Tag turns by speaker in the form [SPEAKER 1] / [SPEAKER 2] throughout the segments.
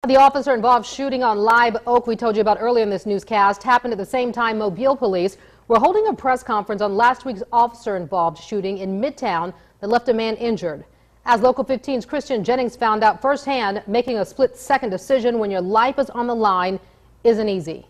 [SPEAKER 1] The officer-involved shooting on Live Oak we told you about earlier in this newscast happened at the same time Mobile police were holding a press conference on last week's officer-involved shooting in Midtown that left a man injured. As Local 15's Christian Jennings found out firsthand, making a split-second decision when your life is on the line isn't easy.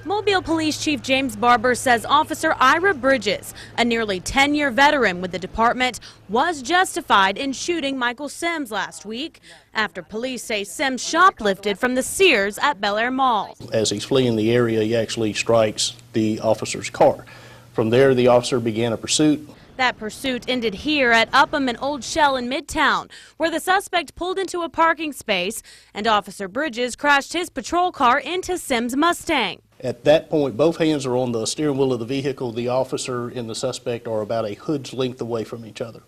[SPEAKER 2] Mobile Police Chief James Barber says Officer Ira Bridges, a nearly 10-year veteran with the department, was justified in shooting Michael Sims last week after police say Sims shoplifted from the Sears at Bel Air Mall.
[SPEAKER 3] As he's fleeing the area, he actually strikes the officer's car. From there, the officer began a pursuit.
[SPEAKER 2] That pursuit ended here at Upham and Old Shell in Midtown, where the suspect pulled into a parking space and Officer Bridges crashed his patrol car into Sims' Mustang.
[SPEAKER 3] At that point, both hands are on the steering wheel of the vehicle. The officer and the suspect are about a hood's length away from each other.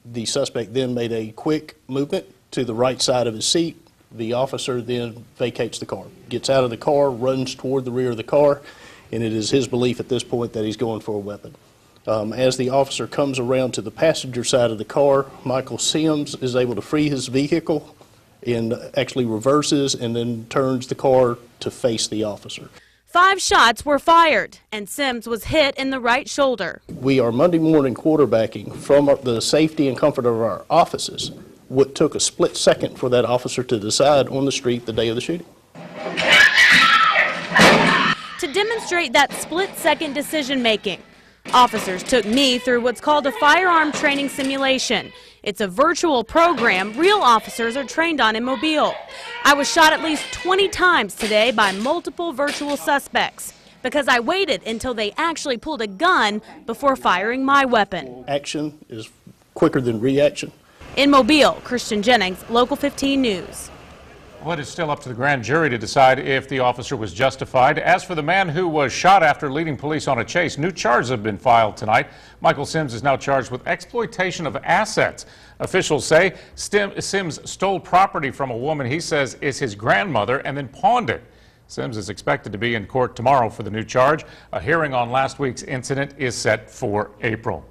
[SPEAKER 3] The suspect then made a quick movement to the right side of his seat. The officer then vacates the car, gets out of the car, runs toward the rear of the car, and it is his belief at this point that he's going for a weapon. As the officer comes around to the passenger side of the car, Michael Sims is able to free his vehicle and actually reverses and then turns the car to face the officer.
[SPEAKER 2] 5 shots were fired, and Sims was hit in the right shoulder.
[SPEAKER 3] We are Monday morning quarterbacking from the safety and comfort of our offices what took a split second for that officer to decide on the street the day of the shooting.
[SPEAKER 2] To demonstrate that split-second decision-making, officers took me through what's called a Firearm Training Simulation. It's a virtual program real officers are trained on in Mobile. I was shot at least 20 times today by multiple virtual suspects because I waited until they actually pulled a gun before firing my weapon.
[SPEAKER 3] Action is quicker than reaction.
[SPEAKER 2] In Mobile, Christian Jennings, Local 15 News.
[SPEAKER 4] Well, it is still up to the grand jury to decide if the officer was justified. As for the man who was shot after leading police on a chase, new charges have been filed tonight. Michael Sims is now charged with exploitation of assets. Officials say Sims stole property from a woman he says is his grandmother and then pawned it. Sims is expected to be in court tomorrow for the new charge. A hearing on last week's incident is set for April.